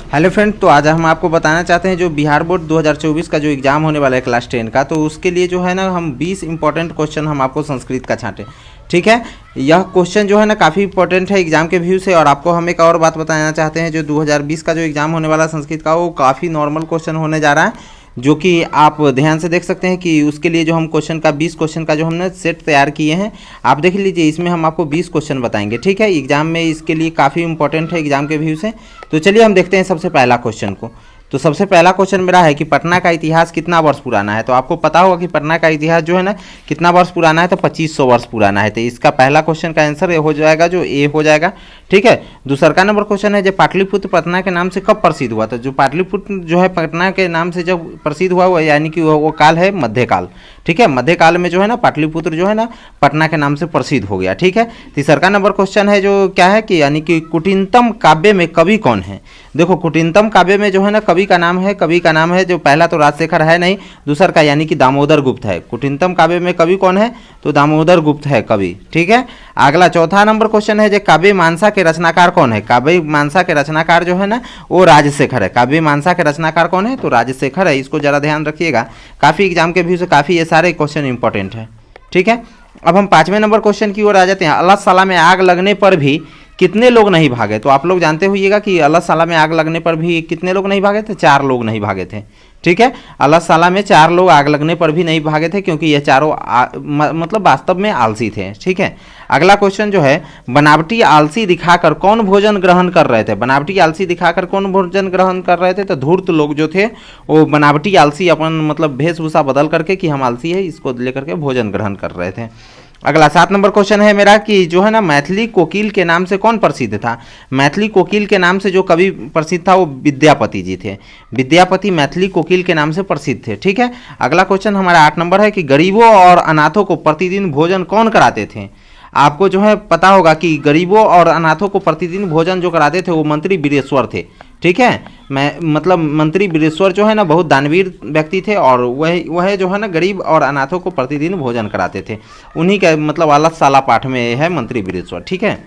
Hello friend, तो आज हम आपको बताना चाहते हैं जो बिहार बोर्ड 2024 का जो एग्ज़ाम होने वाला है क्लास 10 का, तो उसके लिए जो है ना हम 20 इंपॉर्टेंट क्वेश्चन हम आपको संस्कृत का छांटे। ठीक है, यह क्वेश्चन जो है ना काफ़ी इंपॉर्टेंट है एग्जाम के व्यू से। और आपको हम एक और बात बताना चाहते हैं, जो 2020 का जो एग्ज़ाम होने वाला संस्कृत का वो काफ़ी नॉर्मल क्वेश्चन होने जा रहा है, जो कि आप ध्यान से देख सकते हैं कि उसके लिए जो हम क्वेश्चन का 20 क्वेश्चन का जो हमने सेट तैयार किए हैं, आप देख लीजिए। इसमें हम आपको 20 क्वेश्चन बताएंगे। ठीक है, एग्जाम में इसके लिए काफ़ी इंपॉर्टेंट है एग्जाम के व्यू से। तो चलिए हम देखते हैं सबसे पहला क्वेश्चन को। तो सबसे पहला क्वेश्चन मेरा है कि पटना का इतिहास कितना वर्ष पुराना है। तो आपको पता होगा कि पटना का इतिहास जो है ना कितना वर्ष पुराना है, तो 2500 वर्ष पुराना है। तो इसका पहला क्वेश्चन का आंसर हो जाएगा, जो ए हो जाएगा। ठीक है, दूसरा नंबर क्वेश्चन है, जो पाटलिपुत्र पटना के नाम से कब प्रसिद्ध हुआ। तो जो पाटलिपुत्र जो है पटना के नाम से जब प्रसिद्ध हुआ वो यानी कि वो काल है मध्यकाल। ठीक है, मध्यकाल में जो है ना पाटलिपुत्र जो है ना पटना के नाम से प्रसिद्ध हो गया। ठीक है, तीसरा नंबर क्वेश्चन है जो क्या है कि यानी कि कुटिनतम काव्य में कवि कौन है। देखो, कुटिनतम काव्य में जो है ना कवि का नाम है जो पहला तो राजशेखर है नहीं, दूसरा का यानी कि दामोदर गुप्त है। कुटिनतम काव्य में कवि कौन है, तो दामोदर गुप्त है कवि। ठीक है, अगला चौथा नंबर क्वेश्चन है, जो काव्य मानसा के रचनाकार कौन है। काव्य मानसा के रचनाकार जो है ना वो राजशेखर है। काव्य मानसा के रचनाकार कौन है, तो राजशेखर है। इसको जरा ध्यान रखिएगा, काफ़ी एग्जाम के व्यू से काफ़ी ये सारे क्वेश्चन इंपॉर्टेंट है। ठीक है, अब हम 5वें नंबर क्वेश्चन की ओर आ जाते हैं। अल्लाह साला में आग लगने पर भी कितने लोग नहीं भागे। तो आप लोग जानते होइएगा कि अल्लाह साला में आग लगने पर भी कितने लोग नहीं भागे थे, 4 लोग नहीं भागे थे। ठीक है, अल्लाह साला में 4 लोग आग लगने पर भी नहीं भागे थे, क्योंकि ये चारों मतलब वास्तव में आलसी थे। ठीक है, अगला क्वेश्चन जो है, बनावटी आलसी दिखाकर कौन भोजन ग्रहण कर रहे थे। बनावटी आलसी दिखाकर कौन भोजन ग्रहण कर रहे थे, तो धूर्त लोग जो थे वो बनावटी आलसी अपन मतलब वेशभूषा बदल करके कि हम आलसी है इसको लेकर के भोजन ग्रहण कर रहे थे। अगला 7 नंबर क्वेश्चन है मेरा कि जो है ना मैथिली कोकिल के नाम से कौन प्रसिद्ध था। मैथिली कोकिल के नाम से जो कवि प्रसिद्ध था वो विद्यापति जी थे। विद्यापति मैथिली कोकिल के नाम से प्रसिद्ध थे। ठीक है, अगला क्वेश्चन हमारा 8 नंबर है कि गरीबों और अनाथों को प्रतिदिन भोजन कौन कराते थे। आपको जो है पता होगा कि गरीबों और अनाथों को प्रतिदिन भोजन जो कराते थे वो मंत्री वीरेश्वर थे। ठीक है, मैं मतलब मंत्री वीरेश्वर जो है ना बहुत दानवीर व्यक्ति थे, और वह जो है ना गरीब और अनाथों को प्रतिदिन भोजन कराते थे। उन्हीं का मतलब अलग साला पाठ में है मंत्री वीरेश्वर। ठीक है,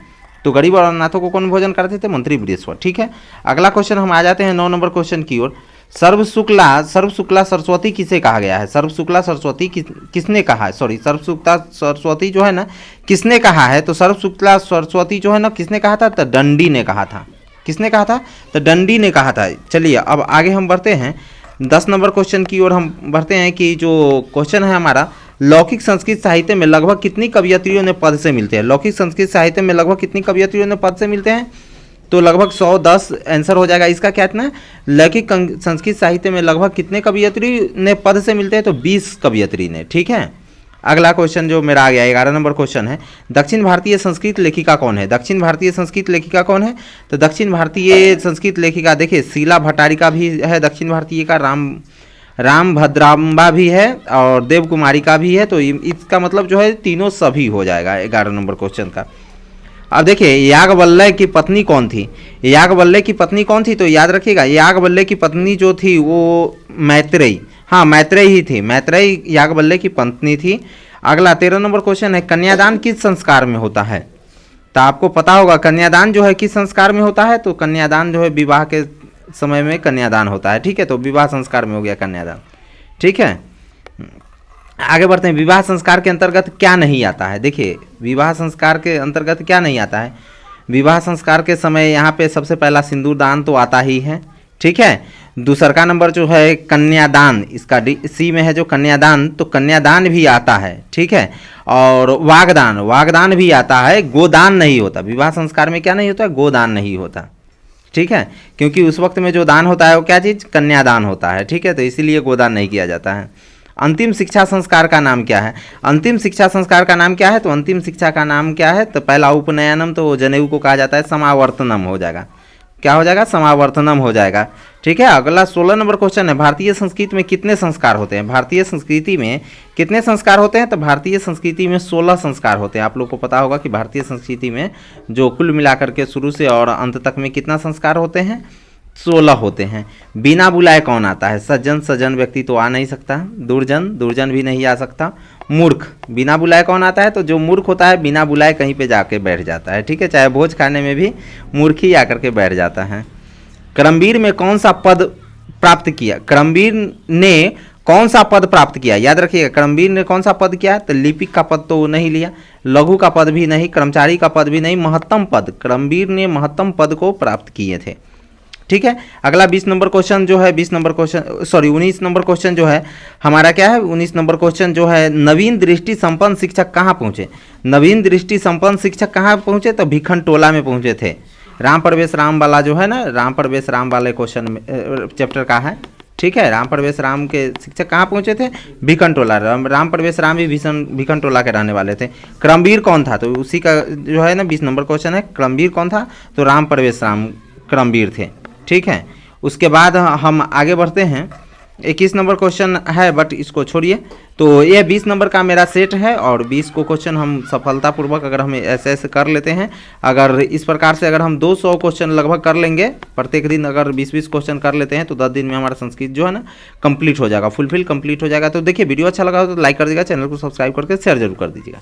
तो गरीब और अनाथों को कौन भोजन कराते थे, मंत्री वीरेश्वर। ठीक है, अगला क्वेश्चन हम आ जाते हैं 9 नंबर क्वेश्चन की ओर। सर्व शुक्ला सरस्वती किसे कहा गया है। सर्व शुक्ला सरस्वती किसने कहा है, सॉरी सर्व शुक्ला सरस्वती जो है ना किसने कहा है। तो सर्व शुक्ला सरस्वती जो है ना किसने कहा था, तो दंडी ने कहा था। किसने कहा था, तो दंडी ने कहा था। चलिए अब आगे हम बढ़ते हैं 10 नंबर क्वेश्चन की ओर हम बढ़ते हैं कि जो क्वेश्चन है हमारा, लौकिक संस्कृत साहित्य में लगभग कितनी कवयित्रियों ने पद से मिलते हैं। लौकिक संस्कृत साहित्य में लगभग कितनी कवयित्रियों ने पद से मिलते हैं, तो लगभग 110 आंसर हो जाएगा इसका। क्या इतना लौकिक संस्कृत साहित्य में लगभग कितने कवयित्री ने पद से मिलते हैं, तो 20 कवयित्री ने। ठीक है, अगला क्वेश्चन जो मेरा आ गया 11 नंबर क्वेश्चन है, दक्षिण भारतीय संस्कृत लेखिका कौन है। दक्षिण भारतीय संस्कृत लेखिका कौन है, तो दक्षिण भारतीय संस्कृत लेखिका देखिए शीला भट्टारिका भी है दक्षिण भारतीय का, राम भद्राम्बा भी है और देव कुमारिका भी है। तो इसका मतलब जो है तीनों सभी हो जाएगा 11 नंबर क्वेश्चन का। अब देखिए याज्ञवल्क्य की पत्नी कौन थी। याज्ञवल्क्य की पत्नी कौन थी, तो याद रखिएगा याज्ञवल्क्य की पत्नी जो थी वो मैत्रेयी, हाँ मैत्रेयी ही थी। मैत्रेयी याज्ञवल्क्य की पत्नी थी। अगला 13 नंबर क्वेश्चन है, कन्यादान किस संस्कार में होता है। तो आपको पता होगा कन्यादान जो है किस संस्कार में होता है, तो कन्यादान जो है विवाह के समय में कन्यादान होता है। ठीक है, तो विवाह संस्कार में हो गया कन्यादान। ठीक है, आगे बढ़ते हैं। विवाह संस्कार के अंतर्गत क्या नहीं आता है। देखिए विवाह संस्कार के अंतर्गत क्या नहीं आता है। विवाह संस्कार के समय यहाँ पे सबसे पहला सिंदूर दान तो आता ही है। ठीक है, दूसरा नंबर जो है कन्यादान, इसका सी में है जो कन्यादान, तो कन्यादान भी आता है। ठीक है, और वागदान भी आता है। गोदान नहीं होता विवाह संस्कार में, क्या नहीं होता, गोदान नहीं होता। ठीक है, क्योंकि उस वक्त में जो दान होता है वो क्या चीज़, कन्यादान होता है। ठीक है, तो इसीलिए गोदान नहीं किया जाता है। अंतिम शिक्षा संस्कार का नाम क्या है। अंतिम शिक्षा संस्कार का नाम क्या है, तो अंतिम शिक्षा का नाम क्या है, तो पहला उपनयनम, तो जनेऊ को कहा जाता है। समावर्तनम हो जाएगा, क्या हो जाएगा, समावर्तनम हो जाएगा। ठीक है, अगला 16 नंबर क्वेश्चन है, भारतीय संस्कृति में कितने संस्कार होते हैं। भारतीय संस्कृति में कितने संस्कार होते हैं, तो भारतीय संस्कृति में 16 संस्कार होते हैं। आप लोग को पता होगा कि भारतीय संस्कृति में जो कुल मिलाकर के शुरू से और अंत तक में कितना संस्कार होते हैं, 16 होते हैं। बिना बुलाए कौन आता है। सज्जन व्यक्ति तो आ नहीं सकता, दुर्जन भी नहीं आ सकता। मूर्ख, बिना बुलाए कौन आता है, तो जो मूर्ख होता है बिना बुलाए कहीं पे जाके बैठ जाता है। ठीक है, चाहे भोज खाने में भी मूर्ख ही आकर के बैठ जाता है। क्रमवीर में कौन सा पद प्राप्त किया? क्रमवीर ने कौन सा पद प्राप्त किया? याद रखिएगा, क्रमवीर ने कौन सा पद किया? तो लिपिक का पद तो वो नहीं लिया, लघु का पद भी नहीं, कर्मचारी का पद भी नहीं, महत्तम पद। क्रमवीर ने महत्तम पद को प्राप्त किए थे। ठीक है, अगला 20 नंबर क्वेश्चन जो है 19 नंबर क्वेश्चन जो है हमारा क्या है? 19 नंबर क्वेश्चन जो है, नवीन दृष्टि संपन्न शिक्षक कहाँ पहुँचे? नवीन दृष्टि संपन्न शिक्षक कहाँ पहुँचे? तो भिखनटोला में पहुँचे थे। राम प्रवेश राम वाला जो है ना, राम प्रवेश राम वाले क्वेश्चन में चैप्टर का है। ठीक है, राम प्रवेश राम के शिक्षक कहाँ पहुँचे थे? भिखनटोला। राम प्रवेश राम भी भिखनटोला के रहने वाले थे। क्रमवीर कौन था? तो उसी का जो है ना 20 नंबर क्वेश्चन है, क्रमवीर कौन था? तो राम प्रवेश राम क्रमवीर थे। ठीक है, उसके बाद हम आगे बढ़ते हैं। 21 नंबर क्वेश्चन है बट इसको छोड़िए। तो ये 20 नंबर का मेरा सेट है और 20 को क्वेश्चन हम सफलतापूर्वक अगर हम ऐसे कर लेते हैं, अगर इस प्रकार से अगर हम 200 क्वेश्चन लगभग कर लेंगे प्रत्येक दिन, अगर 20-20 क्वेश्चन कर लेते हैं तो 10 दिन में हमारा संस्कृत जो है ना कंप्लीट हो जाएगा, फुलफिल कंप्लीट हो जाएगा। तो देखिए वीडियो अच्छा लगा हो तो लाइक कर दीजिएगा, चैनल को सब्सक्राइब करके शेयर जरूर कर दीजिएगा।